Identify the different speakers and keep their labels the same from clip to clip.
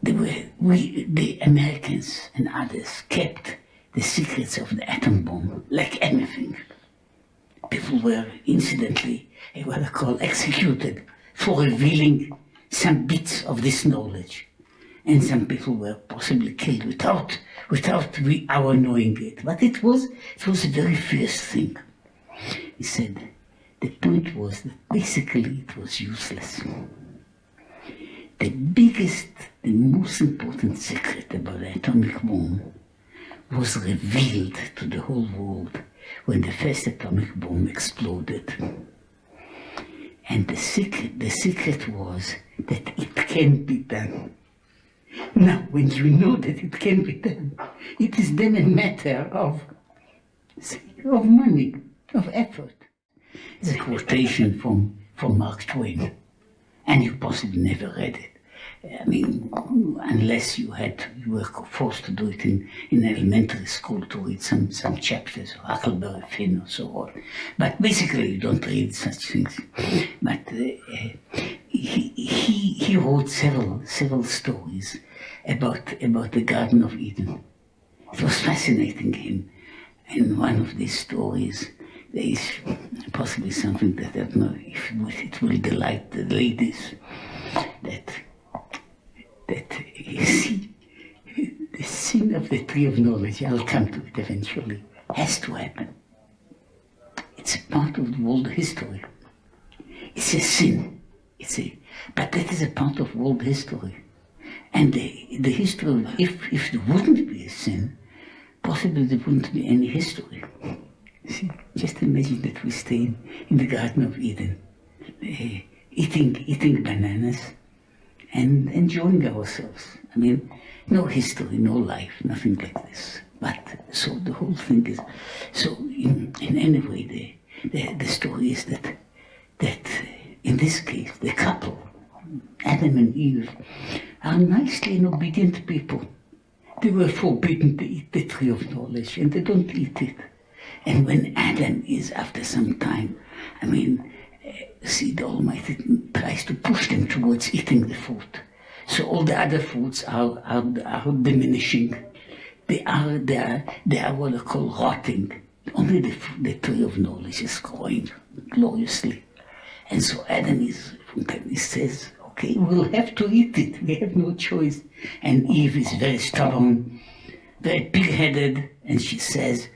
Speaker 1: the Americans and others kept the secrets of the atom bomb like anything. People were incidentally what I call executed for revealing some bits of this knowledge. And some people were possibly killed without our knowing it. But it was a very fierce thing. He said the point was that basically it was useless. The biggest, the most important secret about the atomic bomb was revealed to the whole world when the first atomic bomb exploded. And the secret was that it can be done. Now, when you know that it can be done, it is then a matter of money, of effort. It's a quotation from Mark Twain, and you possibly never read it. I mean, unless you were forced to do it in elementary school to read some chapters of Huckleberry Finn or so on. But basically, you don't read such things. But he wrote several stories about the Garden of Eden. It was fascinating him. In one of these stories, there is possibly something that I don't know if it will delight the ladies, that you see, the sin of the tree of knowledge, I'll come to it eventually, has to happen. It's a part of the world history. It's a sin. But that is a part of world history. And the history of, if there wouldn't be a sin, possibly there wouldn't be any history. See, just imagine that we stay in the Garden of Eden, eating bananas and enjoying ourselves. I mean, no history, no life, nothing like this. But so the whole thing is, so in any way, the story is that in this case, the couple, Adam and Eve, are nicely and obedient people. They were forbidden to eat the tree of knowledge, and they don't eat it. And when Adam is, after some time, I mean, see, the Almighty tries to push them towards eating the fruit. So all the other fruits are diminishing. They are what I call rotting. Only the tree of knowledge is growing gloriously. And so Adam he says, okay, we'll have to eat it. We have no choice. And Eve is very stubborn, very pig-headed, and she says,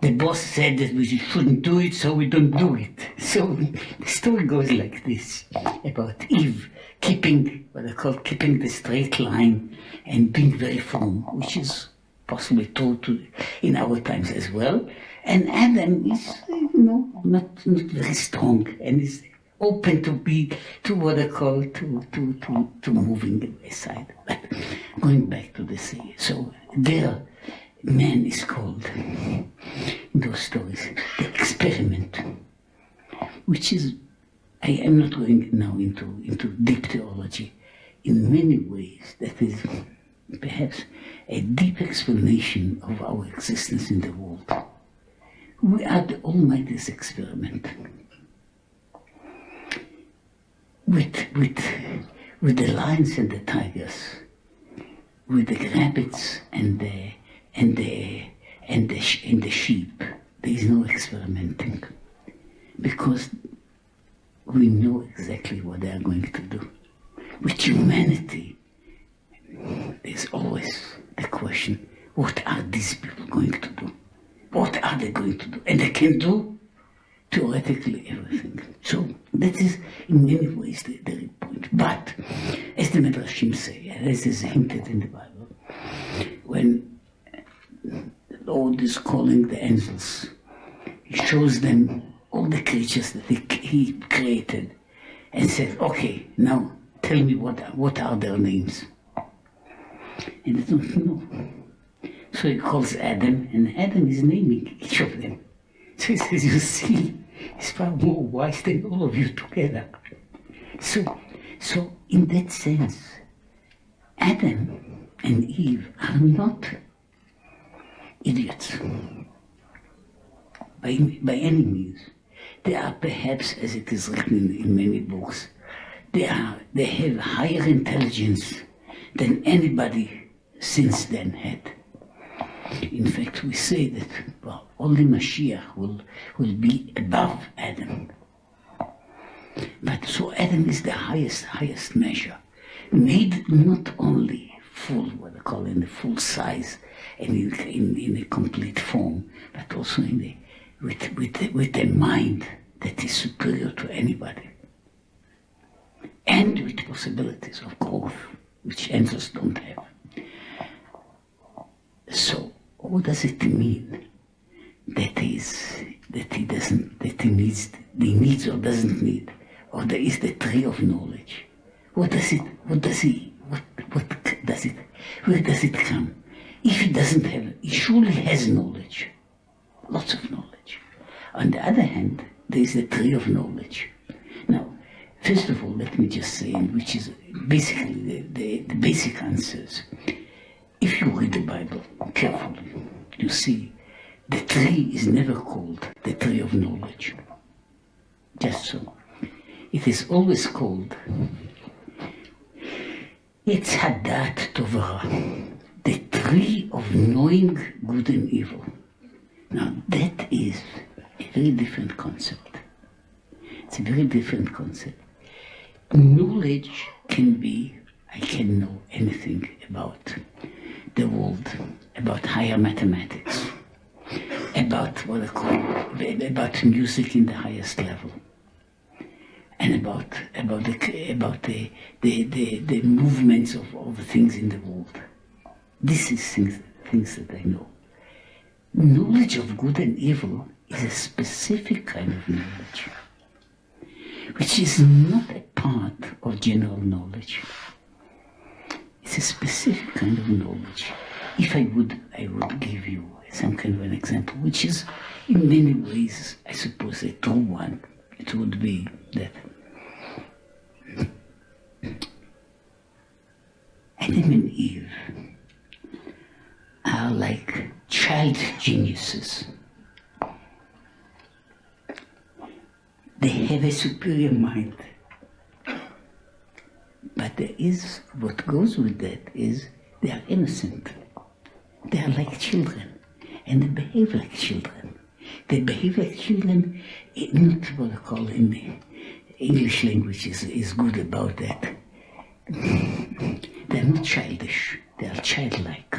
Speaker 1: the boss said that we shouldn't do it, so we don't do it. So the story goes like this, about Eve keeping the straight line and being very firm, which is possibly true in our times as well. And Adam is, not very strong and is open to what I call to moving aside. But going back to the sea, so there, man is called in those stories the experiment, which is, I am not going now into deep theology. In many ways, that is perhaps a deep explanation of our existence in the world. We are the Almighty's experiment. With the lions and the tigers, with the rabbits and the sheep, there is no experimenting, because we know exactly what they are going to do. With humanity, there's always the question, what are these people going to do? What are they going to do? And they can do theoretically everything. So that is in many ways the point. But as the Midrashim say, and as is hinted in the Bible, when the Lord is calling the angels, he shows them all the creatures that he created and says, okay, now tell me what are their names. And they don't know. So he calls Adam, and Adam is naming each of them. So he says, you see, he's far more wise than all of you together. So in that sense, Adam and Eve are not idiots by any means. They are perhaps, as it is written in many books, they have higher intelligence than anybody since then had. In fact, we say that, well, only Mashiach will be above Adam. But so Adam is the highest measure, made not only full, what I call in the full size and in a complete form, but also with a mind that is superior to anybody, and with possibilities of growth, which angels don't have. So, what does it mean that he needs or doesn't need, or there is the tree of knowledge? Where does it come? If he doesn't have it, he surely has knowledge, lots of knowledge. On the other hand, there is the tree of knowledge. Now, first of all, let me just say, which is basically the basic answers. If you read the Bible carefully, you see the tree is never called the tree of knowledge. Just so. It is always called Etz Hadat Tovara, the tree of knowing good and evil. Now that is a very different concept. It's a very different concept. Knowledge can be, I can know anything about the world, about higher mathematics, about what I call, about music in the highest level, and about the movements of things in the world. This is things that I know. Knowledge of good and evil is a specific kind of knowledge, which is not a part of general knowledge. It's a specific kind of knowledge. If I would give you some kind of an example, which is in many ways, I suppose, a true one. It would be that Adam and Eve are like child geniuses. They have a superior mind. But there is, what goes with that is, they are innocent. They are like children, and they behave like children. They behave like children, not what I call in the English language is good about that. They're not childish, they are childlike.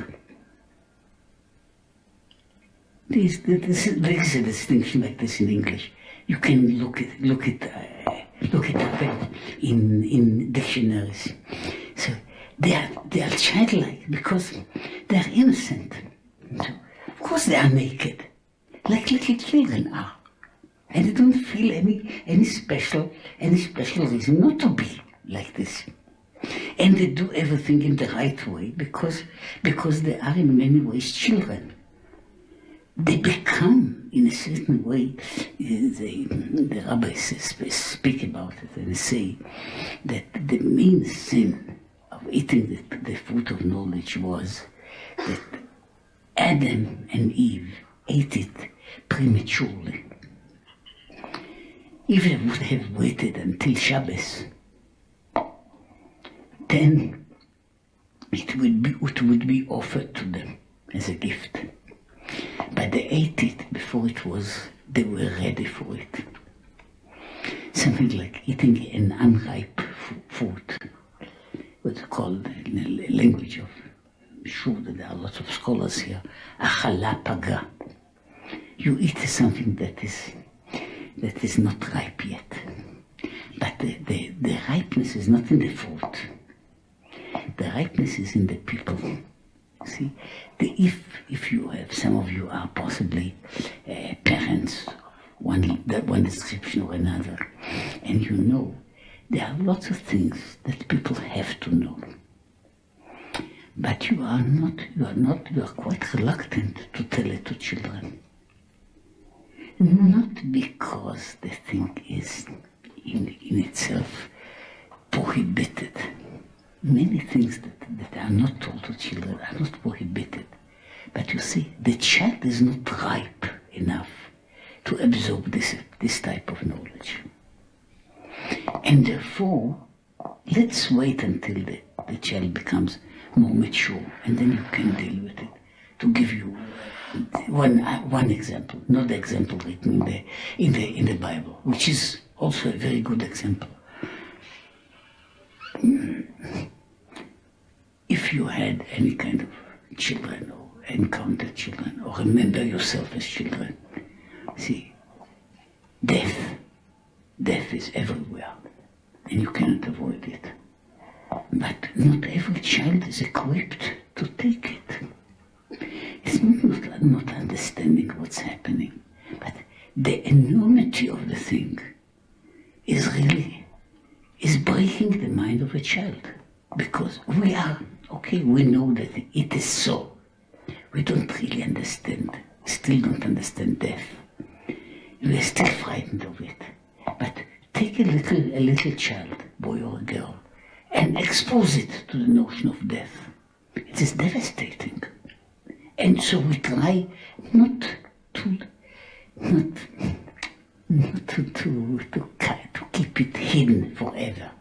Speaker 1: There is a distinction like this in English. You can look it up in dictionaries. So they are childlike because they are innocent. So of course they are naked, like little children are, and they don't feel any special reason not to be like this. And they do everything in the right way because they are in many ways children. They become, in a certain way, the rabbis speak about it and say that the main sin of eating the fruit of knowledge was that Adam and Eve ate it prematurely. If they would have waited until Shabbos, then it would be offered to them as a gift. But they ate it before they were ready for it. Something like eating an unripe fruit, what's called in the language of, I'm sure that there are lots of scholars here, achala paga. You eat something that is not ripe yet. But the ripeness is not in the fruit. The ripeness is in the people. See, if you have, some of you are possibly parents, one description or another, and you know there are lots of things that people have to know, but you are quite reluctant to tell it to children, not because the thing is in itself prohibited. Many things that are not told to children are not prohibited. But you see, the child is not ripe enough to absorb this type of knowledge. And therefore, let's wait until the child becomes more mature, and then you can deal with it. To give you one example, not the example written in the Bible, which is also a very good example. If you had any kind of children, or encountered children, or remember yourself as children, see, death is everywhere, and you cannot avoid it. But not every child is equipped to take it. It's not understanding what's happening, but the enormity of the thing is breaking the mind of a child, because we know that it is so. We don't really understand, still don't understand death. We are still frightened of it. But take a little child, boy or girl, and expose it to the notion of death. It is devastating. And so we try not to keep it hidden forever,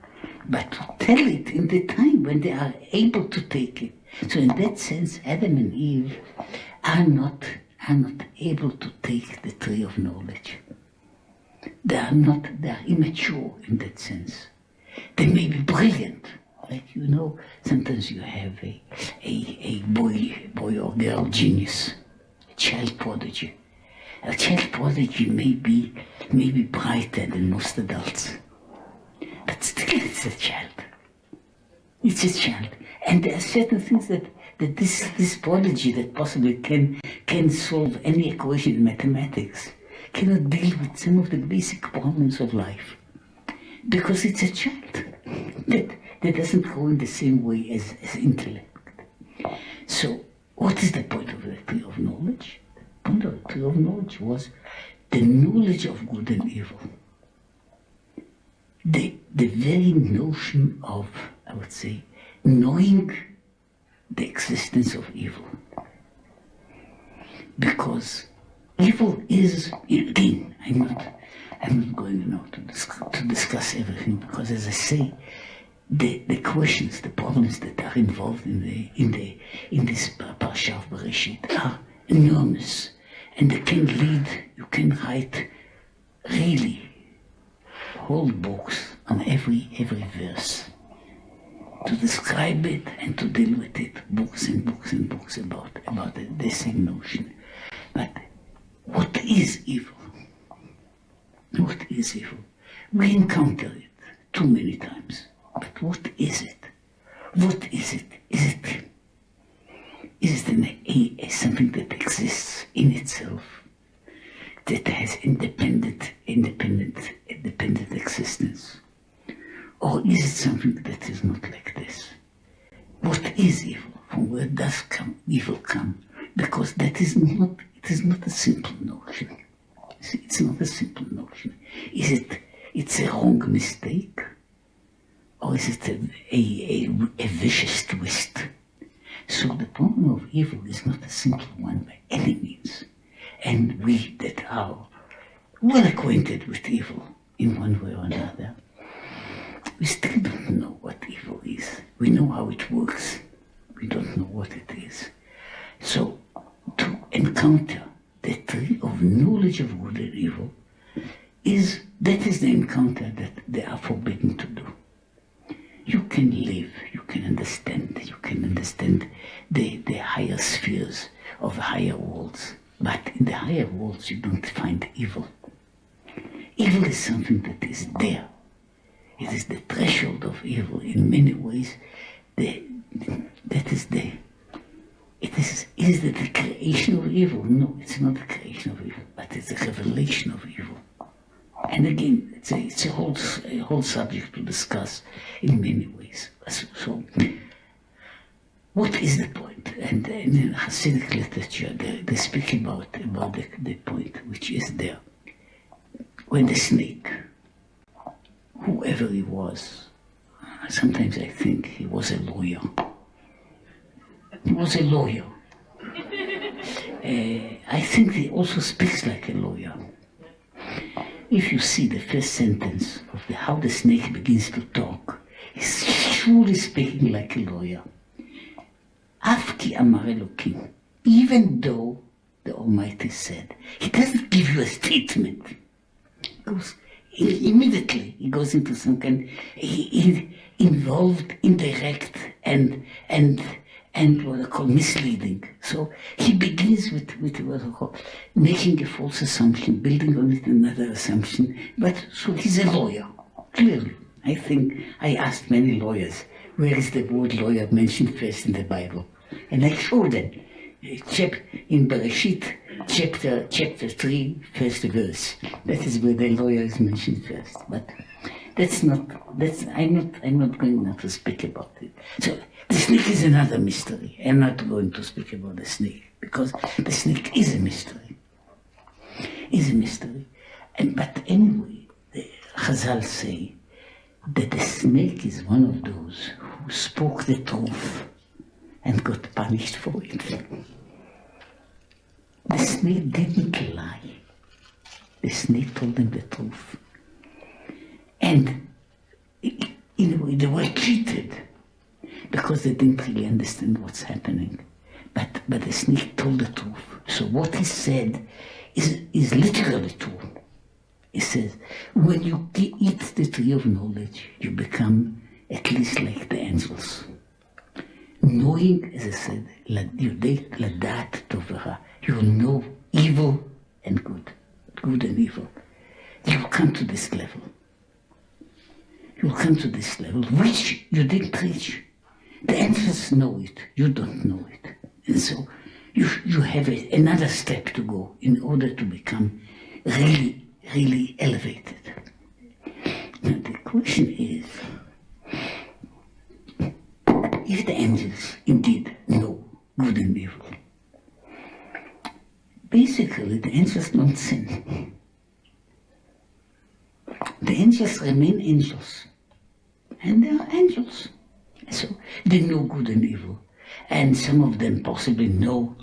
Speaker 1: but to tell it in the time when they are able to take it. So in that sense, Adam and Eve are not able to take the tree of knowledge. They are immature in that sense. They may be brilliant. Like, sometimes you have a boy or girl genius, a child prodigy. A child prodigy may be brighter than most adults, but still it's a child. It's a child. And there are certain things that this prodigy that possibly can solve any equation in mathematics cannot deal with some of the basic problems of life, because it's a child that doesn't go in the same way as intellect. So what is the point of the tree of knowledge? The point of the tree of knowledge was the knowledge of good and evil. The very notion of, I would say, knowing the existence of evil. Because evil is, again, I'm not going now to discuss everything, because as I say, the questions, the problems that are involved in this Parsha of Bereshit are enormous, and they can lead. You can write really whole books on every verse to describe it and to deal with it. Books and books and books about the same notion. But what is evil? What is evil? We encounter it too many times. But what is it? What is it? Is it something that exists in itself, that has independent existence? Or is it something that is not like this? What is evil? From where does evil come? Because it is not a simple notion. It's not a simple notion. It's a wrong mistake? Or is it a vicious twist? So the problem of evil is not a simple one by any means. And we that are well acquainted with evil in one way or another, we still don't know what evil is. We know how it works. We don't know what it is. So to encounter the tree of knowledge of good and evil is the encounter that they are forbidden to do. You can live, you can understand the higher spheres of the higher worlds, but in the higher worlds you don't find evil. Evil is something that is there. It is the threshold of evil in many ways. Is it the creation of evil? No, it's not the creation of evil, but it's a revelation of evil. And again, it's a whole subject to discuss in many ways. So what is the point? And in Hasidic literature, they speak about the point which is there. When the snake, whoever he was, sometimes I think he was a lawyer. He was a lawyer. I think he also speaks like a lawyer. If you see the first sentence of how the snake begins to talk, it's truly speaking like a lawyer. Af ki amar Elokim, even though the Almighty said, he doesn't give you a statement. Immediately he goes into some kind, involved, indirect, and what I call misleading. So he begins with what I call making a false assumption, building on it another assumption. But so he's a lawyer, clearly. I think I asked many lawyers, where is the word lawyer mentioned first in the Bible? And I showed them. In Bereshit, chapter 3, first verse. That is where the lawyer is mentioned first. But I'm not going now to speak about it. So the snake is another mystery. I'm not going to speak about the snake, because the snake is a mystery. But anyway, the Chazal say that the snake is one of those who spoke the truth and got punished for it. The snake didn't lie. The snake told them the truth. And in a way they were cheated because they didn't really understand what's happening. But the snake told the truth. So what he said is literally true. He says, when you eat the tree of knowledge, you become at least like the angels. Knowing, as I said, ladat tovera, you will know evil and good and evil. You will come to this level. Which you didn't reach. The angels know it, you don't know it. And so you have another step to go in order to become really, really elevated. Now the question is, if the angels indeed know good and evil, basically the angels don't sin. The angels remain angels. And they are angels. So they know good and evil. And some of them possibly know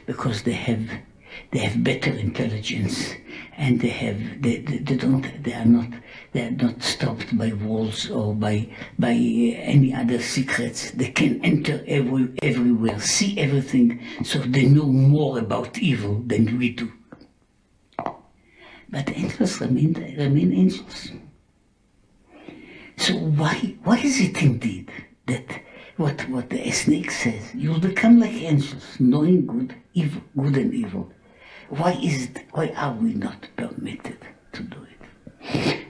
Speaker 1: because they have better intelligence, and they are not stopped by walls or by any other secrets. They can enter everywhere, see everything, so they know more about evil than we do. But angels remain angels. So why is it indeed that what the snake says, you'll become like angels, knowing good and evil? Why are we not permitted to do it?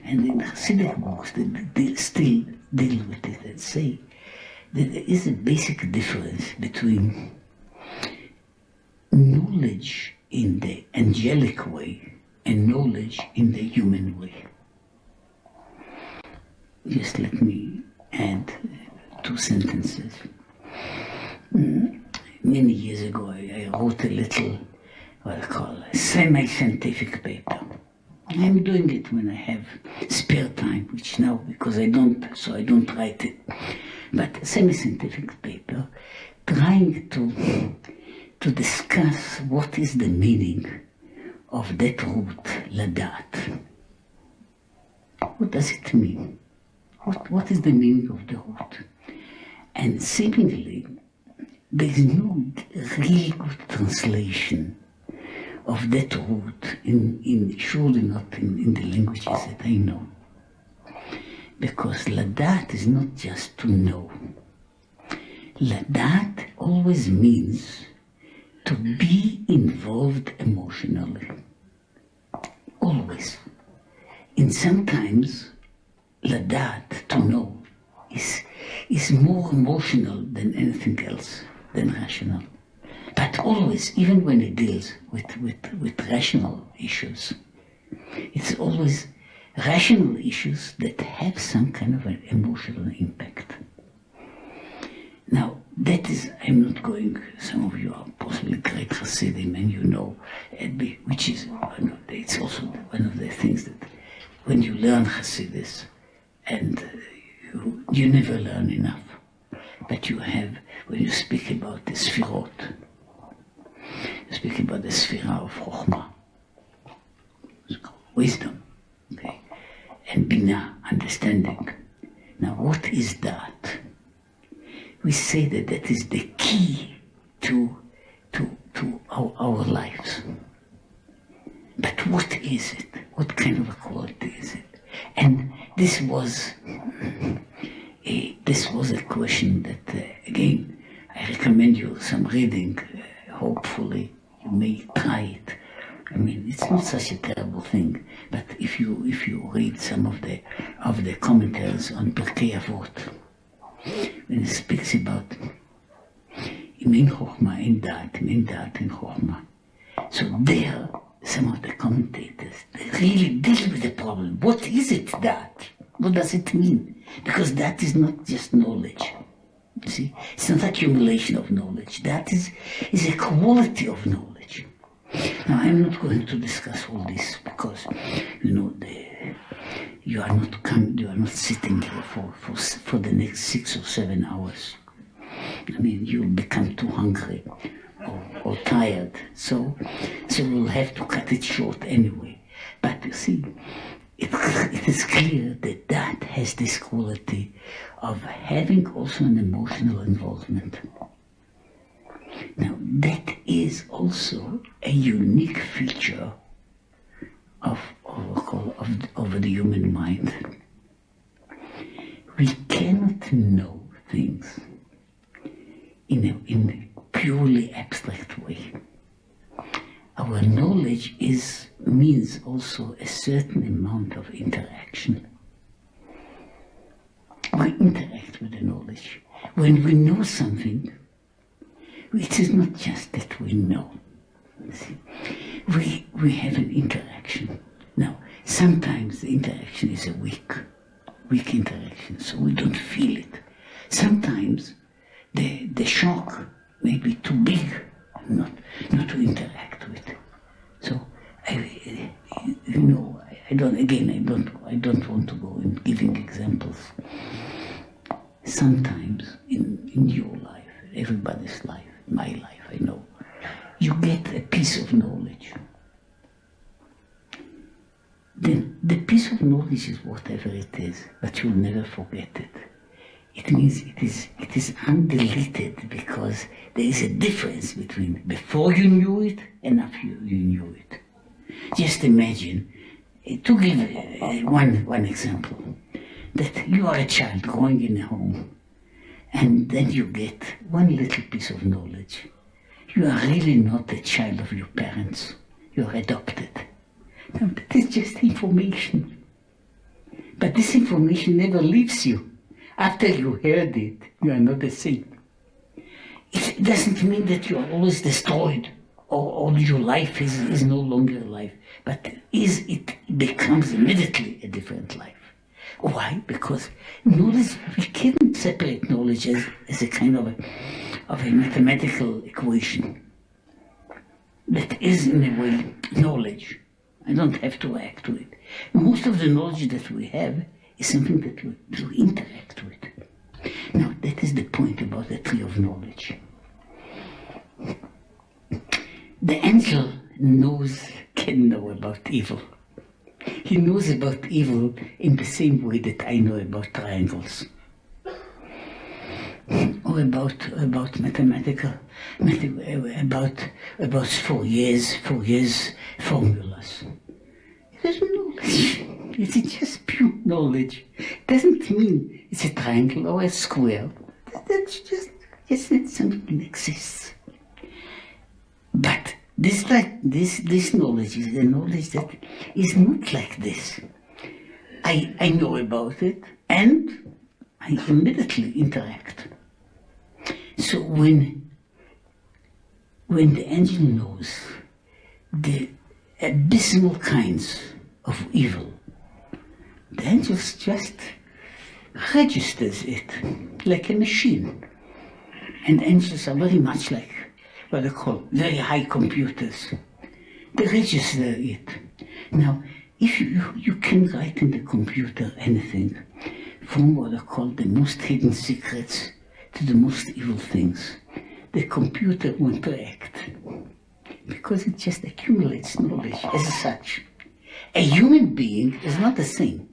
Speaker 1: And in Hasidic books, they still deal with it and say that there is a basic difference between knowledge in the angelic way and knowledge in the human way. Just let me add 2 sentences. Many years ago, I wrote a little, what I call a semi-scientific paper. I'm doing it when I have spare time, which now, because I don't write it. But a semi-scientific paper, trying to discuss what is the meaning of that root, ladat. What does it mean? What is the meaning of the root? And seemingly, there is no really good translation of that root, surely not in the languages that I know. Because ladat is not just to know. Ladat always means to be involved emotionally. Always. And sometimes, ladat, to know, is more emotional than anything else, than rational. But always, even when it deals with rational issues, it's always rational issues that have some kind of an emotional impact. Now, that is, I'm not going, some of you are possibly great Hasidim, and you know, which is, it's also one of the things that when you learn Hasidus, and you never learn enough, but you have, when you speak about the Sfirot, you speak about the Sfira of Chokhmah, wisdom, okay, and Binah, understanding. Now, what is that? we say that that is the key to our lives. But what is it? What kind of a quality is it? And this was a question that, again, I recommend you some reading. Hopefully, you may try it. I mean, it's not such a terrible thing. But if you read some of the commentaries on Pirkei Avot, when it speaks about Im ein Chochma, ein Da'at, Im ein Da'at, ein Chochma. So there, some of the commentators, they really deal with the problem. What is it, that? What does it mean? Because that is not just knowledge. You see, it's not accumulation of knowledge. That is a quality of knowledge. Now, I'm not going to discuss all this because, you know, you are not sitting here for the next 6 or 7 hours. I mean, you'll become too hungry or tired. So we'll have to cut it short anyway. But you see, it is clear that that has this quality of having also an emotional involvement. Now, that is also a unique feature of the human mind. We cannot know things in a purely abstract way. Our knowledge means also a certain amount of interaction. We interact with the knowledge. When we know something, it is not just that we know. See, we have an interaction. Now, sometimes the interaction is a weak interaction, so we don't feel it. Sometimes the shock may be too big not to interact with. So I don't want to go in giving examples. Sometimes in your life, everybody's life, my life, I know, you get a piece of knowledge. Then the piece of knowledge is whatever it is, but you'll never forget it. It means it is undeleted because there is a difference between before you knew it and after you knew it. Just imagine, to give one example, that you are a child growing in a home, and then you get one little piece of knowledge. You are really not a child of your parents. You are adopted. Now, that is just information. But this information never leaves you. After you heard it, you are not the same. It doesn't mean that you are always destroyed or your life is no longer life, but it becomes immediately a different life. Why? Because knowledge, we can't separate knowledge as a kind of a mathematical equation. That is, in a way, knowledge. I don't have to act to it. Most of the knowledge that we have is something that we interact with. Now, that is the point about the tree of knowledge. The angel can know about evil. He knows about evil in the same way that I know about triangles. Or about mathematical, about Fourier's formulas. It is knowledge. It is just pure knowledge. It doesn't mean it's a triangle or a square. That's just that something exists. But this knowledge is the knowledge that is not like this. I know about it and I immediately interact. So when the angel knows the abysmal kinds of evil, the angel just registers it like a machine. And angels are very much like what they call very high computers. They register it. Now, if you can write in the computer anything, from what are called the most hidden secrets to the most evil things, the computer won't react because it just accumulates knowledge as such. A human being is not the same.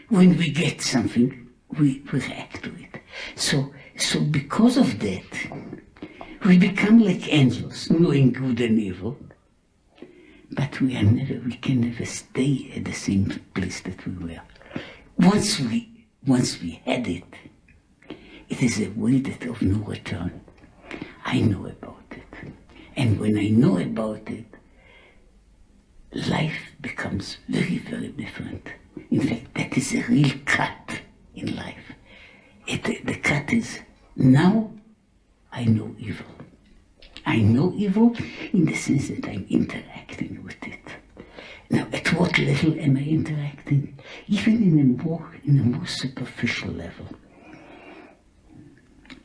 Speaker 1: When we get something, we react to it. So So because of that, we become like angels, knowing good and evil, but we can never stay at the same place that we were. Once we had it, it is a way that of no return. I know about it. And when I know about it, life becomes very, very different. In fact, that is a real cut in life. The cut is, now I know evil. I know evil in the sense that I'm interacting with it. Now, at what level am I interacting? Even in a more superficial level.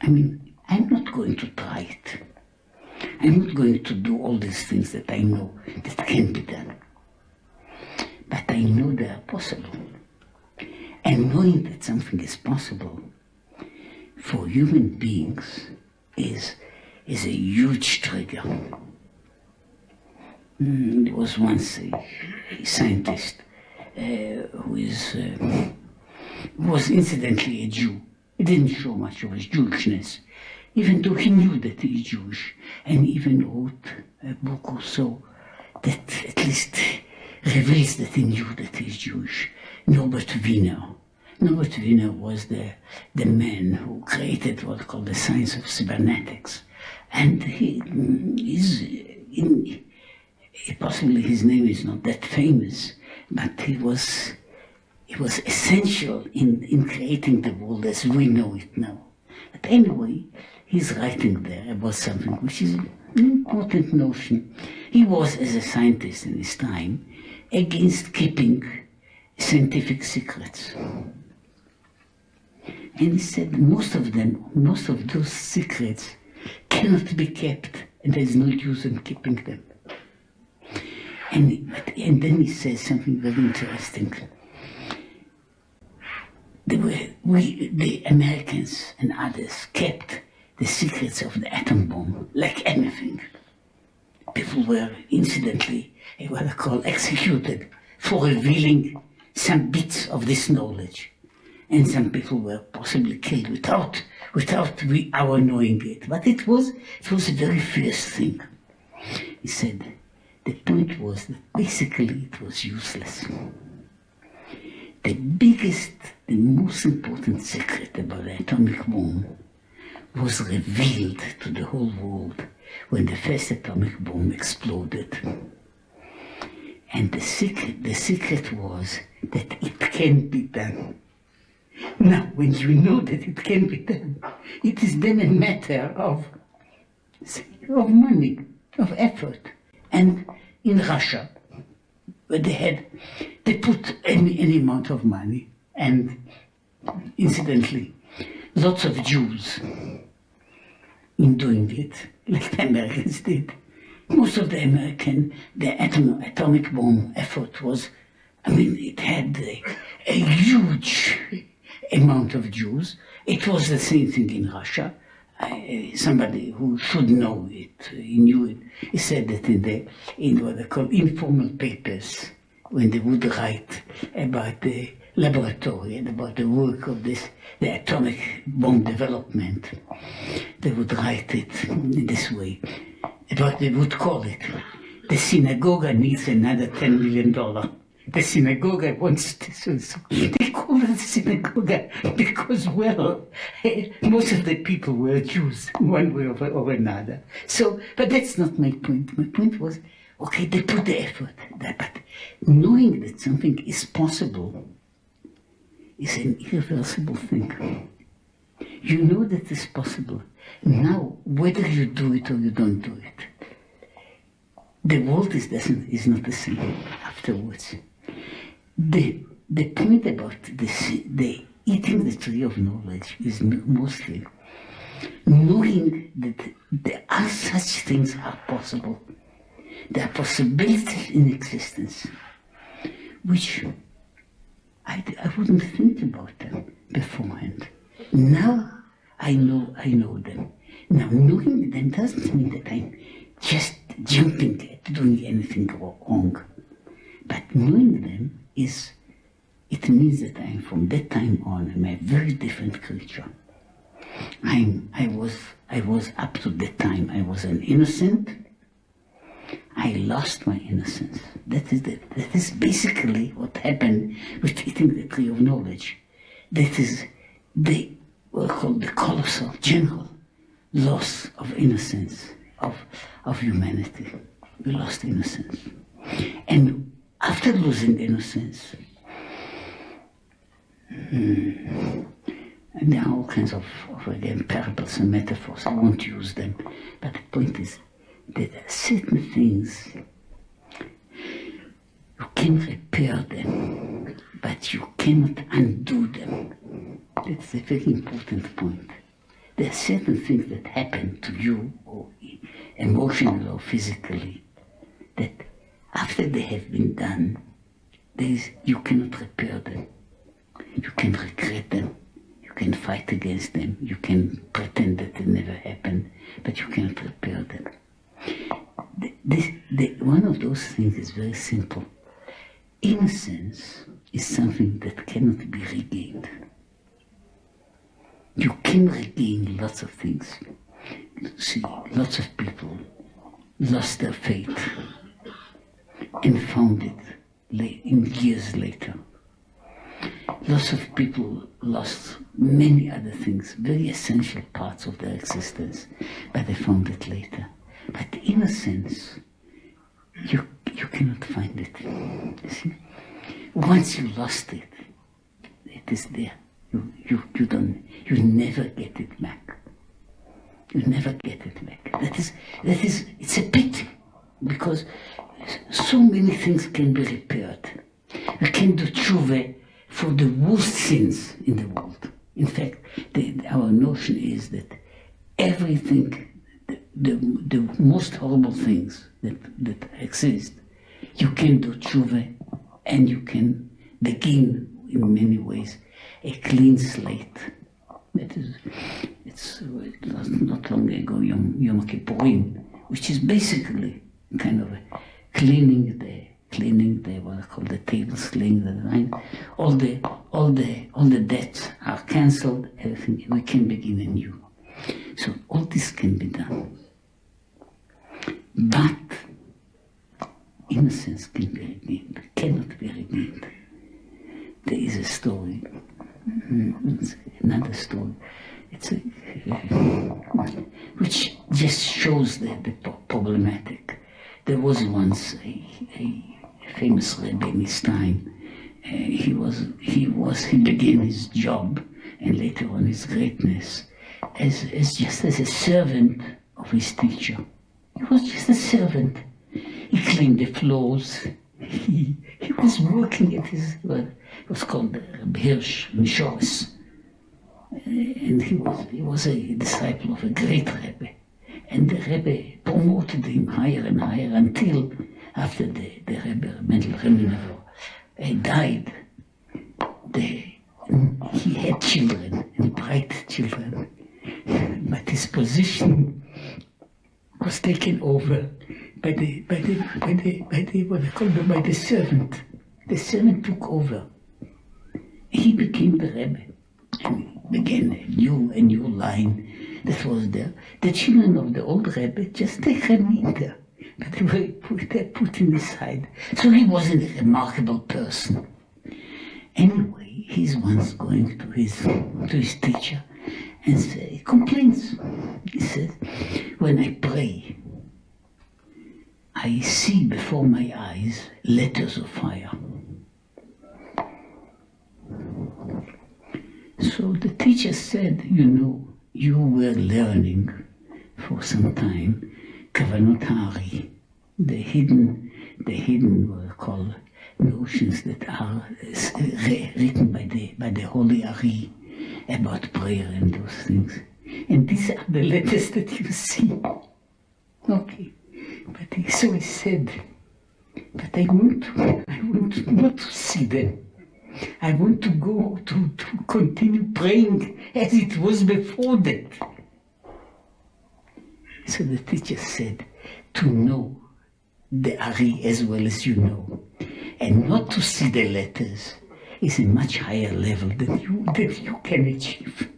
Speaker 1: I mean, I'm not going to try it. I'm not going to do all these things that I know that can be done. But I know they are possible. And knowing that something is possible for human beings is a huge trigger. There was once a scientist who was incidentally a Jew. He didn't show much of his Jewishness, even though he knew that he is Jewish, and even wrote a book or so that at least reveals that he knew that he is Jewish. Norbert Wiener. Norbert Wiener was the man who created what's called the science of cybernetics. And possibly his name is not that famous, but he was essential in creating the world as we know it now. But anyway, he's writing there about something which is an important notion. He was, as a scientist in his time, against keeping scientific secrets. And he said most of those secrets cannot be kept, and there's no use in keeping them. And then he says something very interesting. The Americans and others kept the secrets of the atom bomb like anything. People were incidentally, what I call, executed for revealing some bits of this knowledge. And some people were possibly killed without our knowing it. But it was a very fierce thing. He said the point was that basically it was useless. The biggest, the most important secret about the atomic bomb was revealed to the whole world when the first atomic bomb exploded. And the secret was that it can be done. Now, when you know that it can be done, it is then a matter of money, of effort. And in Russia, where they put any amount of money, and incidentally, lots of Jews in doing it, like the Americans did. Most of the atomic bomb effort was, it had a huge amount of Jews. It was the same thing in Russia. Somebody who should know it, he knew it. He said that in what they call informal papers, when they would write about the laboratory and about the work of the atomic bomb development, they would write it in this way. What they would call it, the synagogue needs another $10 million. The synagogue wants this. So they call it synagogue because, well, most of the people were Jews, one way or another. So, but that's not my point. My point was, okay, they put the effort, but knowing that something is possible is an irreversible thing. You know that it's possible. Now, whether you do it or you don't do it, the world is not the same afterwards. The point about the eating the tree of knowledge is mostly knowing that there are such things are possible. There are possibilities in existence, which I wouldn't think about them beforehand. Now I know them. Now knowing them doesn't mean that I'm just jumping at doing anything wrong. But knowing them it means that I'm from that time on, I'm a very different creature. I was up to the time I was an innocent. I lost my innocence. That is basically what happened with eating the tree of knowledge. That is what called the colossal, general loss of innocence of humanity. We lost innocence, and after losing innocence, and there are all kinds of again parables and metaphors. I won't use them, but the point is that certain things you can repair them, but you cannot undo them. That's a very important point. There are certain things that happen to you, or emotionally or physically, that after they have been done, you cannot repair them. You can regret them. You can fight against them. You can pretend that they never happened, but you cannot repair them. One of those things is very simple. Innocence is something that cannot be regained. You can regain lots of things. See, lots of people lost their faith and found it in years later. Lots of people lost many other things, very essential parts of their existence, but they found it later. But innocence, you cannot find it. You see? Once you lost it, it is there. You never get it back. You never get it back. It's a pity, because so many things can be repaired. We can do tshuva for the worst sins in the world. In fact, our notion is that everything, the most horrible things that exist, you can do tshuva, and you can begin in many ways a clean slate. It's not long ago, Yom Kippurim, which is basically kind of a cleaning the what I call the tables, cleaning the line. All the debts are cancelled. Everything, we can begin anew. So all this can be done, but innocence can be regained, cannot be regained. There is a story, another story. Which just shows the problematic. There was once a famous Rebbe in his time. He began his job and later on his greatness as just as a servant of his teacher. He was just a servant. He cleaned the floors. He was working at his it was called Reb Hirsch in Shores. And he was a disciple of a great Rebbe. And the Rebbe promoted him higher and higher until after the Rebbe, Mendel Remmenevor, died. He had children, and bright children, but his position was taken over by the servant. The servant took over. He became the Rebbe. And began a new line that was there. The children of the old Rebbe just take him in there, but they were put him aside. So he wasn't a remarkable person. Anyway, he's once going to his teacher and complains. He says, when I pray, I see before my eyes letters of fire. So the teacher said, you were learning for some time Kavanot Hari, the hidden what we call notions that are written by the Holy Ari about prayer and those things. And these are the letters that you see. Okay. But he said, but I want not to see them. I want to go to continue praying as it was before that. So the teacher said, to know the Ari as well as you know, and not to see the letters, is a much higher level that you can achieve.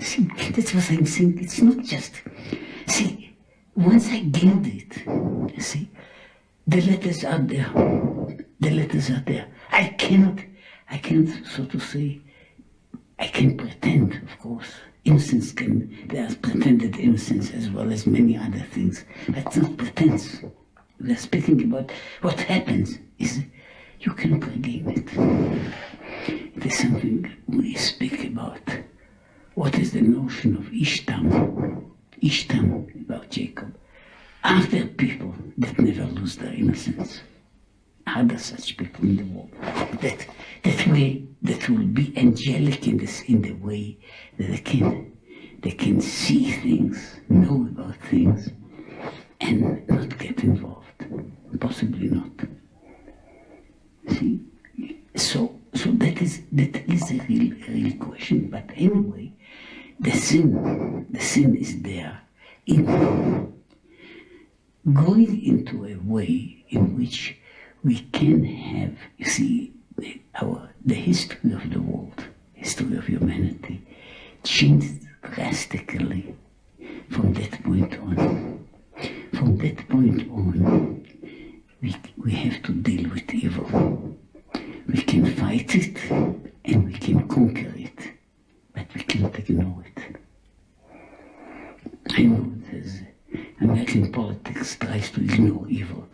Speaker 1: See, that's what I'm saying. It's not just, see, once I gained it, see, the letters are there. The letters are there. I cannot, so to say, I can pretend, of course. Innocence there's pretended innocence as well as many other things. That's not pretense. We are speaking about what happens is you cannot regain it. It is something we speak about. What is the notion of Ishtam? Ishtam, about Jacob. Are there people that never lose their innocence? Are there such people in the world that will be angelic in the way that they can see things, know about things, and not get involved? Possibly not. See, so that is a real question. But anyway, the sin is there in going into a way in which we can have, you see, the history of the world, history of humanity, changed drastically from that point on. From that point on, we have to deal with evil. We can fight it and we can conquer it, but we cannot ignore it. I know there's American politics tries to ignore evil,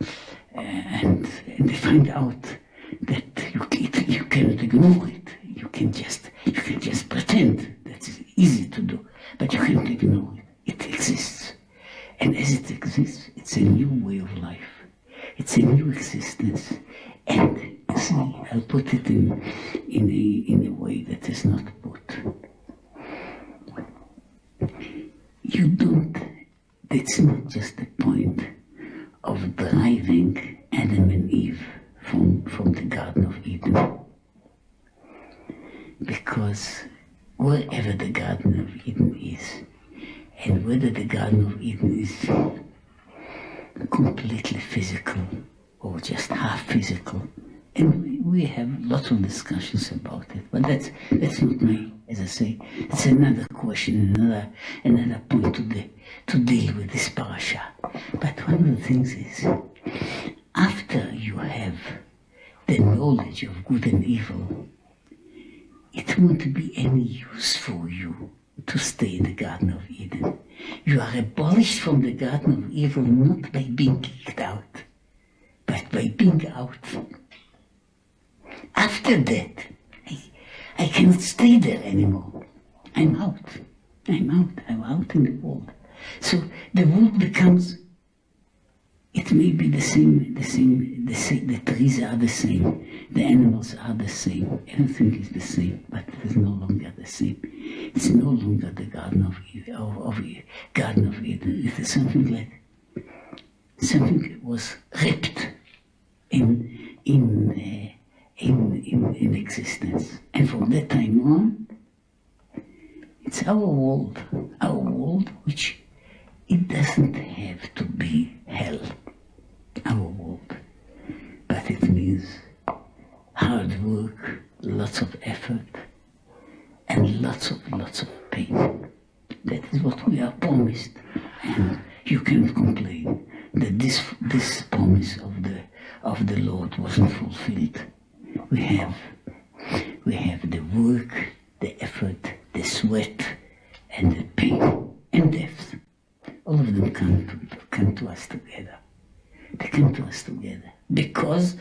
Speaker 1: and they find out that you cannot ignore it. You can just pretend. That's easy to do, but you can't ignore it. It exists, and as it exists, it's a new way of life. It's a new existence, and you see, I'll put it in a way that is not put. You don't. It's not just the point of driving Adam and Eve from the Garden of Eden. Because wherever the Garden of Eden is, and whether the Garden of Eden is completely physical or just half physical, and we have lots of discussions about it, but that's not my, as I say, it's another question, another point to deal with this parasha. But one of the things is, after you have the knowledge of good and evil, it won't be any use for you to stay in the Garden of Eden. You are abolished from the Garden of Evil not by being kicked out, but by being out. After that, I cannot stay there anymore. I'm out in the world. So the world becomes, it may be the same, the trees are the same, the animals are the same, everything is the same, but it is no longer the same. It's no longer the Garden of Eden. It is something that was ripped in existence. And from that time on, it's our world which it doesn't have to be hell, our world. But it means hard work, lots of effort, and lots of pain. That is what we are promised, and you cannot complain that this promise of the Lord wasn't fulfilled. We have the work, the effort, the sweat, and the pain, and death. All of them come to us together. They come to us together because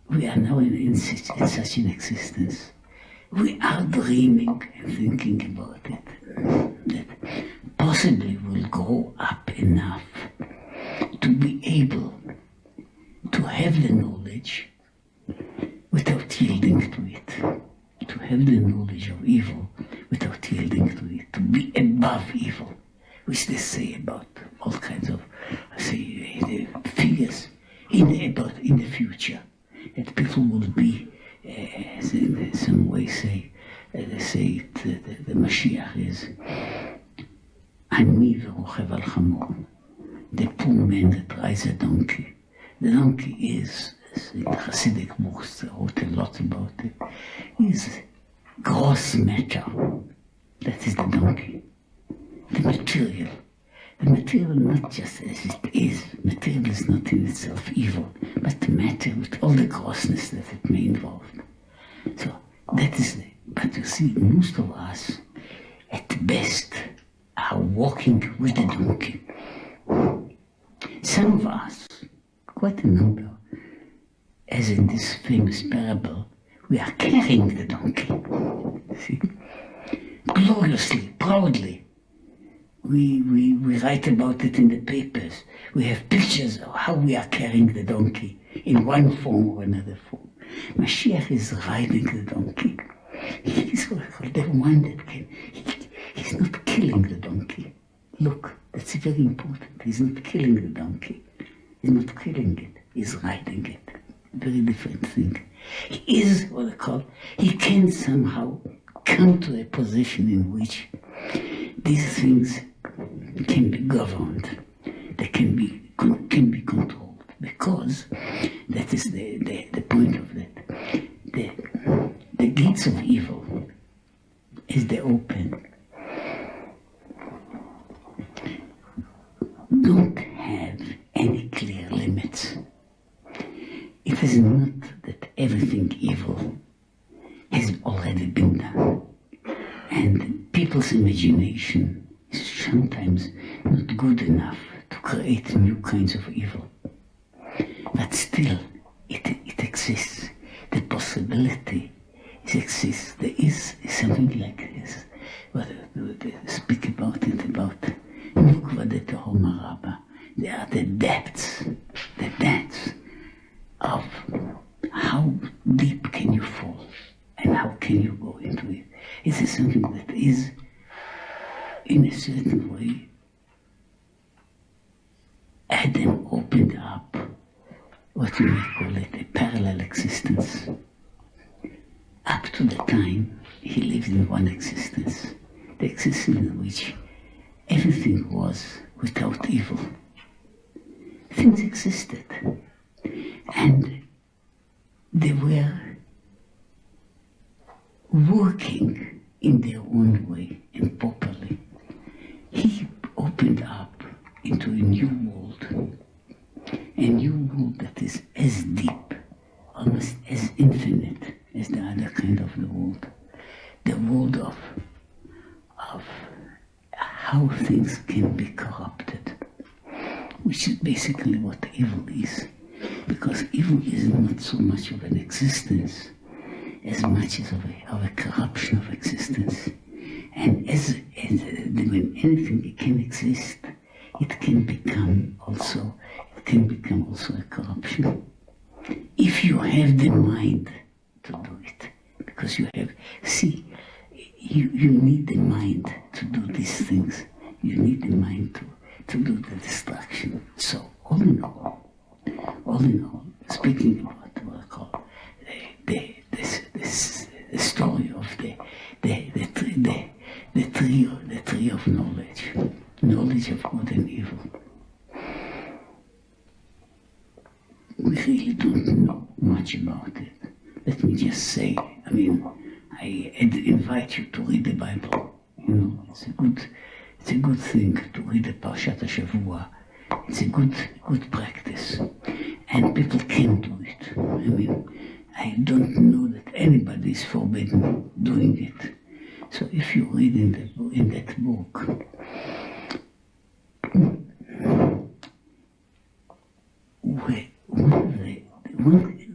Speaker 1: we are now in such an existence. We are dreaming and thinking about it, that possibly we'll grow up enough to be able to have the knowledge without yielding to it, to have the knowledge of evil without yielding to it, to be above evil, which they say about all kinds of figures in the future, that people will be, in some way they say the Mashiach is Ani v'rochev al chamor, the poor man that rides a donkey. The donkey is, the Hasidic books wrote a lot about it, is gross matter. That is the donkey. The material. The material not just as it is. Material is not in itself evil, but the matter with all the grossness that it may involve. So that is the, but you see, most of us, at best, are walking with the donkey. Some of us, quite a number, as in this famous parable, we are carrying the donkey. See? Gloriously, proudly. We write about it in the papers. We have pictures of how we are carrying the donkey in one form or another form. Mashiach is riding the donkey. He's the one that can. He's not killing the donkey. Look, that's very important. He's not killing the donkey. He's not killing it. He's riding it. Very different thing. He is what I call. He can somehow come to a position in which these things can be governed. They can be controlled, because that is the point of that. The gates of evil, as they open, don't have any clear limits. It is not that everything evil has already been done, and people's imagination is sometimes not good enough to create new kinds of evil. But still, it exists. The possibility exists. There is something like this. What they speak about it, about Nukva de Tehom Maraba. They are the depths of how deep can you fall and how can you go into it. It is something that is, in a certain way, Adam opened up what you may call it a parallel existence. Up to the time he lived in one existence, the existence in which everything was without evil. Things existed, and they were working in their own way and properly. He opened up into a new world that is as deep, almost as infinite as the other kind of the world of how things can be corrupted, which is basically what evil is. Because evil is not so much of an existence as much as of a corruption of existence. And when anything can exist, it can become also a corruption. If you have the mind to do it, because you need the mind to do these things. You need the mind to do the destruction. So all in all, speaking about what I call the story of the tree of knowledge of good and evil. We really don't know much about it. Let me just say, I invite you to read the Bible. It's a good thing to read the Parshat HaShavua. It's a good practice, and people can do it. I don't know that anybody is forbidden doing it. So if you read in that book,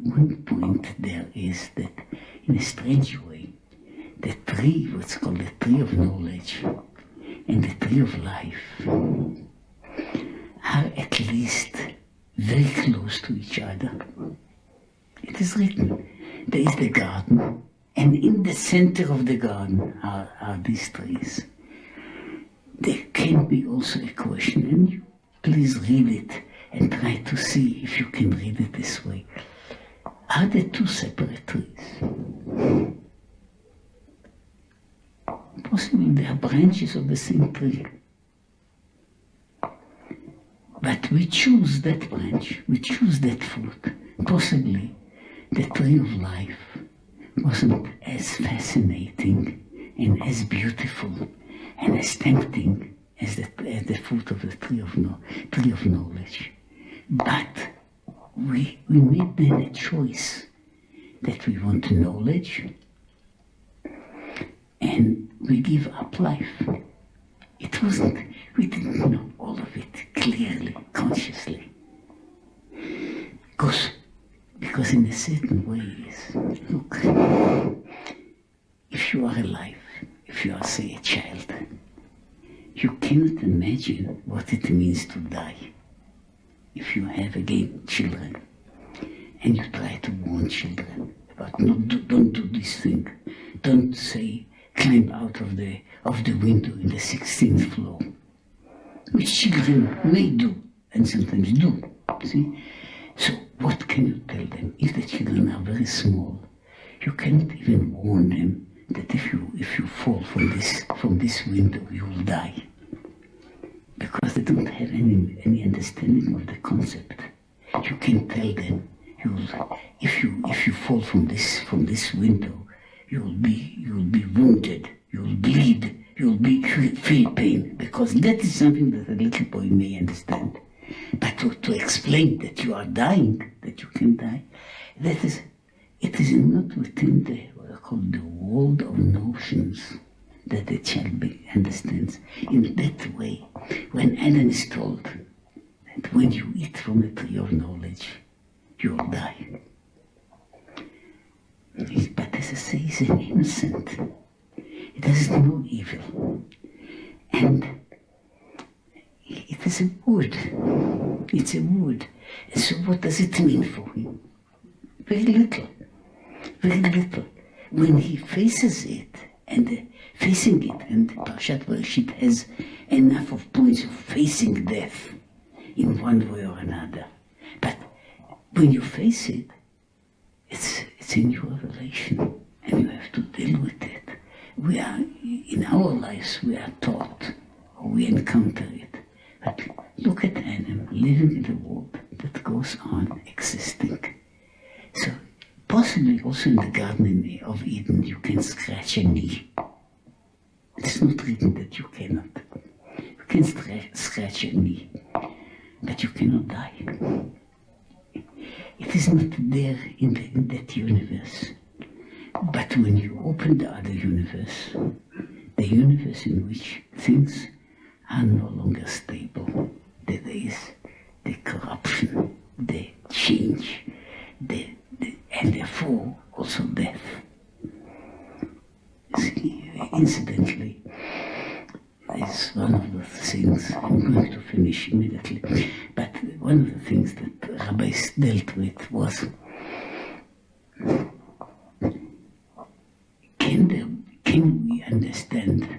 Speaker 1: one point there is that, in a strange way, the tree, what's called the tree of knowledge, and the tree of life are at least very close to each other. It is written, there is the garden, and in the center of the garden are these trees. There can be also a question, and you please read it and try to see if you can read it this way. Are there two separate trees? Possibly they are branches of the same tree. But we choose that branch, we choose that fruit. Possibly the tree of life wasn't as fascinating and as beautiful and as tempting as the fruit of the tree of knowledge. But we made then a choice that we want knowledge, and we give up life. It wasn't, we didn't know all of it clearly, consciously. Because in a certain ways, look, if you are alive, if you are, say, a child, you cannot imagine what it means to die. If you have, again, children, and you try to warn children about don't do this thing, don't say climb out of the window in the 16th floor, which children may do and sometimes do. See, so what can you tell them if the children are very small? You cannot even warn them that if you fall from this window, you will die, because they don't have any understanding of the concept. You can tell them, if you fall from this window, you will be wounded, you will bleed, you will feel pain, because that is something that a little boy may understand. But to explain that you are dying, that you can die, it is not within what I call the world of notions that the child understands. In that way, when Adam is told that when you eat from the tree of knowledge, you will die. But as I say, he's an innocent. He doesn't know evil. And it is a wood. It's a wood. And so what does it mean for him? Very little. Very little. When he faces it, and facing it, and Parshat Bereshit has enough of points of facing death in one way or another. But when you face it, it's a new revelation, and you have to deal with it. We are, in our lives, we are taught, or we encounter it. But look at Adam living in the world that goes on existing. So possibly also in the Garden of Eden you can scratch a knee. It's not written that you cannot. You can scratch a knee, but you cannot die. It is not there in that universe. But when you open the other universe, the universe in which things are no longer stable, there is the corruption, the change, and therefore also death. See, incidentally, is one of the things, I'm going to finish immediately, but one of the things that rabbis dealt with was, can we understand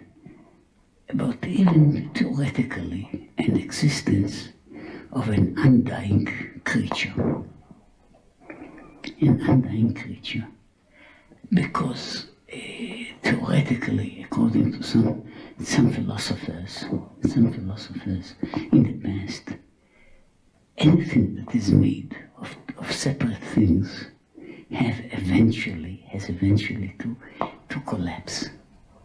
Speaker 1: about even theoretically an existence of an undying creature? An undying creature, because theoretically, according to some philosophers in the past, anything that is made of separate things has eventually to collapse.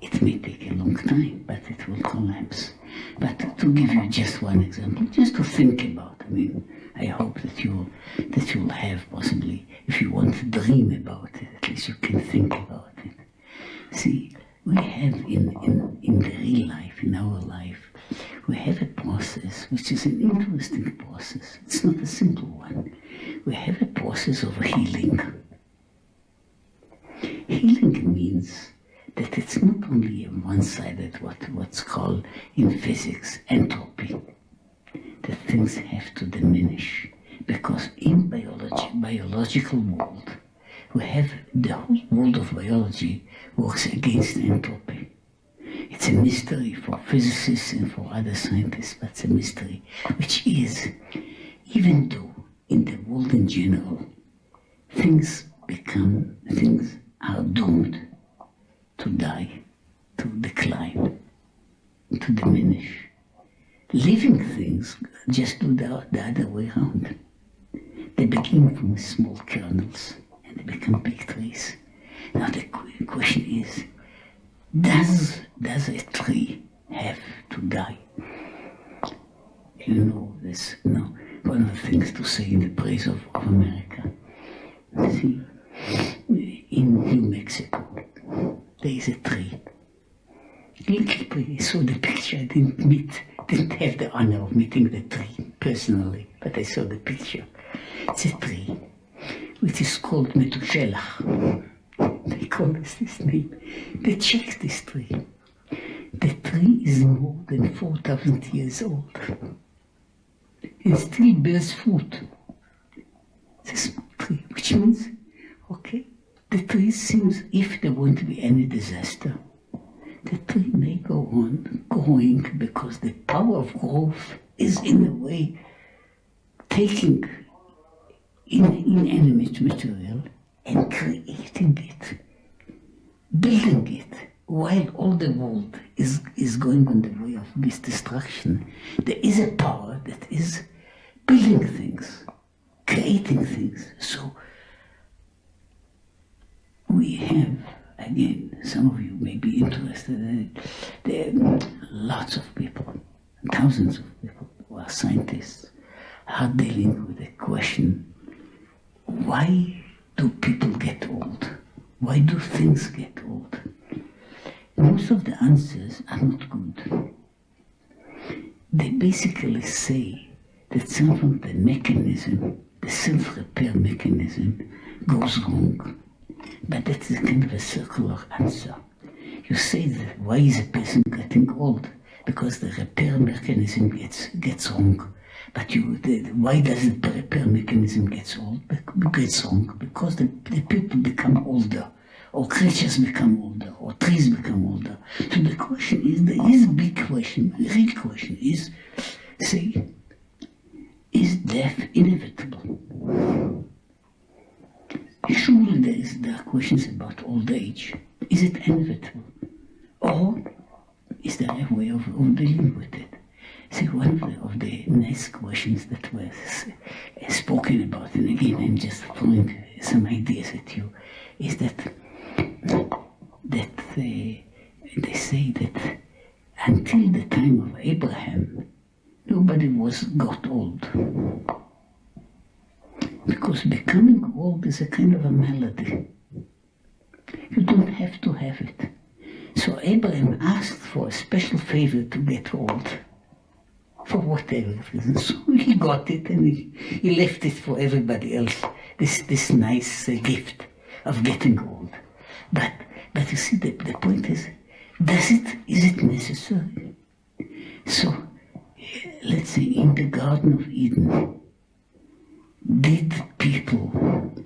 Speaker 1: It may take a long time, but it will collapse. But to give you just one example, just to think about, I mean, I hope that you'll have possibly, if you want to dream about it, at least you can think about it. See, we have in the real life, in our life, we have a process which is an interesting process. It's not a simple one. We have a process of healing. Healing means that it's not only a one-sided, what's called in physics entropy, that things have to diminish, because in biological world, we have the whole world of biology works against entropy. It's a mystery for physicists and for other scientists, but it's a mystery, which is, even though in the world in general, things are doomed to die, to decline, to diminish. Living things just do the other way around. They begin from small kernels and they become big trees. Now the question is, Does a tree have to die? You know, this, one of the things to say in the praise of America. See, in New Mexico, there is a tree. Little tree. I saw the picture. I didn't have the honor of meeting the tree personally, but I saw the picture. It's a tree which is called Metushelach. They call this name. They checked this tree. The tree is more than 4,000 years old. It still bears fruit. It's a small tree, which means, okay, the tree seems, if there won't be any disaster, the tree may go on growing because the power of growth is in a way taking inanimate material and creating it, building it, while all the world is going on the way of this destruction. There is a power that is building things, creating things. So we have, again, some of you may be interested in it. There are lots of people, thousands of people who are scientists, are dealing with the question, why do people get old? Why do things get old? Most of the answers are not good. They basically say that some of the mechanism, the self-repair mechanism, goes wrong. But that's a kind of a circular answer. You say that why is a person getting old? Because the repair mechanism gets wrong. But why does the repair mechanism gets wrong? Because the people become older, or creatures become older, or trees become older. So the question is, there is a big question, the real question is, say, is death inevitable? Surely there are questions about old age. Is it inevitable? Or is there a way of dealing with it? See, one of the nice questions that was spoken about, and again I'm just throwing some ideas at you, is that they say that until the time of Abraham, nobody got old. Because becoming old is a kind of a malady. You don't have to have it. So Abraham asked for a special favor to get old, for whatever reason. So he got it, and he left it for everybody else, this nice gift of getting old. But you see, the point is it necessary? So, let's say in the Garden of Eden, did people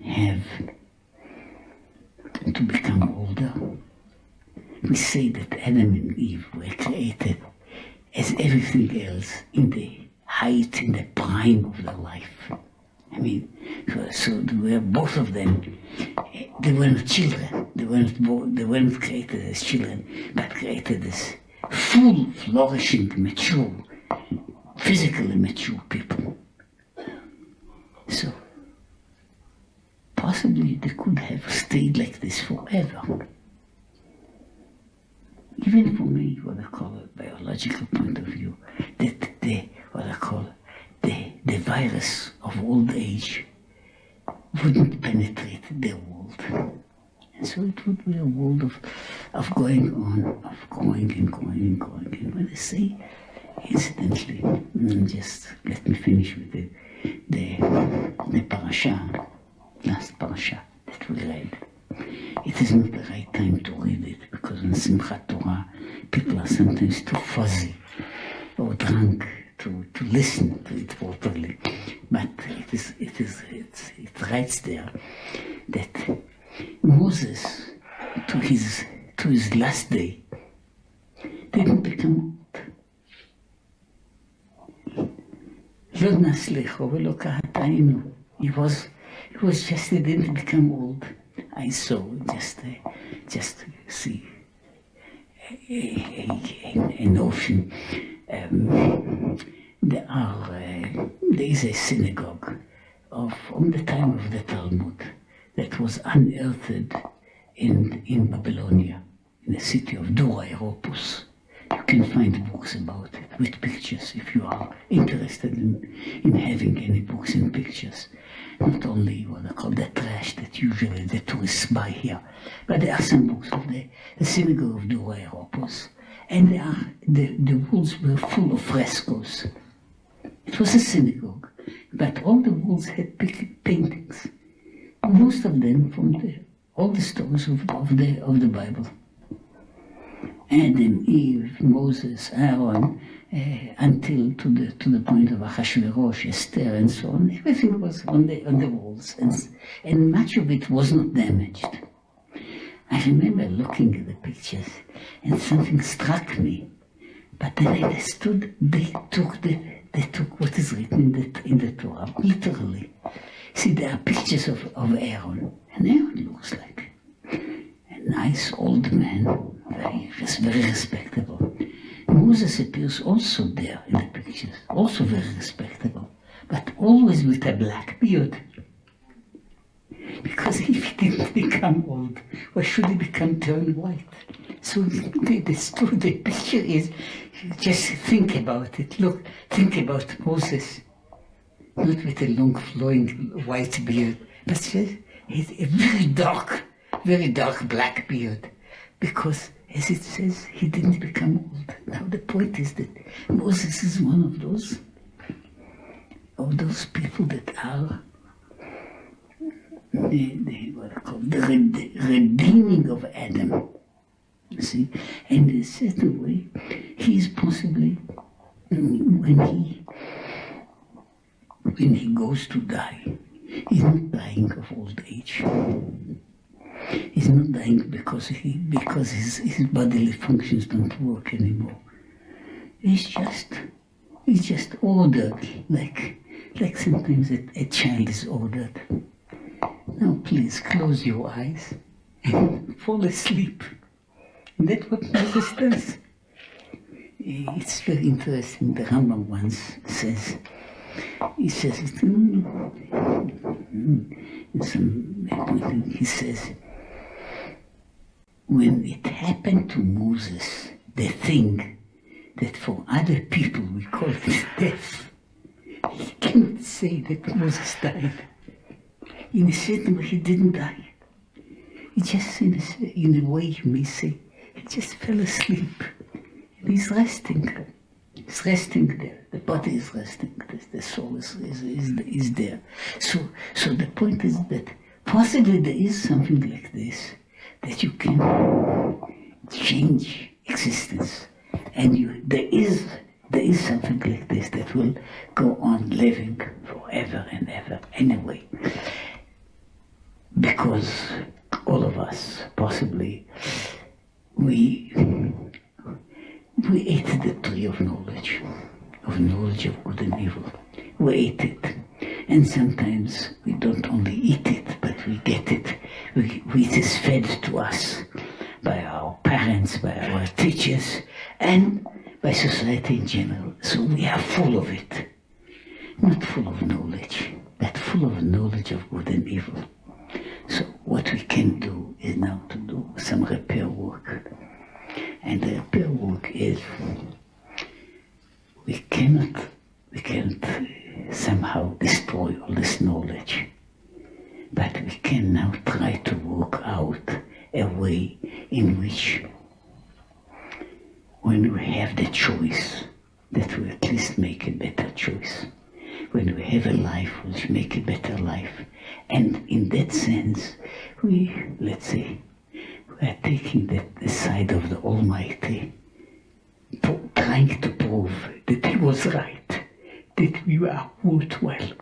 Speaker 1: have to become older? We say that Adam and Eve were created as everything else in the height, in the prime of their life. I mean, so they were both of them. They were not children. They weren't created as children, but created as full, flourishing, mature, physically mature people. So, possibly they could have stayed like this forever. Even from a, what I call a biological point of view, that the virus of old age wouldn't penetrate their world. And so it would be a world of going on, of growing and growing and growing. And when I say, incidentally, just let me finish with the parasha, last parasha that we read. It is not the right time to read it, because in Simchat Torah, people are sometimes too fuzzy or drunk to listen to it properly. But it writes there that Moses, to his last day, didn't become old. לא נצליחו ולא קהתנו. He was just, he didn't become old. I saw just to see a notion. There is a synagogue from the time of the Talmud that was unearthed in Babylonia. in the city of Dura Europos. You can find books about it with pictures if you are interested in having any books and pictures. Not only what I call the trash that usually the tourists buy here, but there are some books of the synagogue of Dura Europos, and the walls were full of frescoes. It was a synagogue, but all the walls had big paintings, most of them from all the stories of the Bible. Adam, Eve, Moses, Aaron, until to the point of Ahasuerus, Esther, and so on. Everything was on the walls, and much of it was not damaged. I remember looking at the pictures, and something struck me. But then I understood they took what is written in the Torah literally. See, there are pictures of Aaron, and Aaron looks like a nice old man. Very respectable. Moses appears also there in the pictures, also very respectable, but always with a black beard. Because if he didn't become old, why should he turn white? So the picture is, just think about it. Look, think about Moses, not with a long flowing white beard, but just a very dark black beard, because as it says, he didn't become old. Now the point is that Moses is one of those people that are the redeeming of Adam. You see, and in a certain way, he is possibly when he goes to die, he's not dying of old age. He's not dying because his bodily functions don't work anymore. He's just ordered, like sometimes a child is ordered. Now please close your eyes and fall asleep. And that's what Moses does. It's very interesting. The Rambam once says, he says, he says, when it happened to Moses, the thing that for other people we call it death, he cannot say that Moses died. In a certain way, he didn't die. He just, in a way you may say, he just fell asleep. And he's resting. He's resting there. The body is resting. The soul is there. So the point is that possibly there is something like this, that you can change existence, and there is something like this that will go on living forever and ever anyway, because all of us possibly we ate the tree of knowledge of good and evil. We ate it, and sometimes we don't only eat it, but we get it. It is fed to us by our parents, by our teachers, and by society in general. So we are full of it. Not full of knowledge, but full of knowledge of good and evil. So what we can do is now to do some repair work. And the repair work is, we cannot somehow destroy all this knowledge. But we can now try to work out a way in which, when we have the choice, that we at least make a better choice. When we have a life, we make a better life. And in that sense, let's say, we are taking the side of the Almighty, trying to prove that He was right, that we are worthwhile.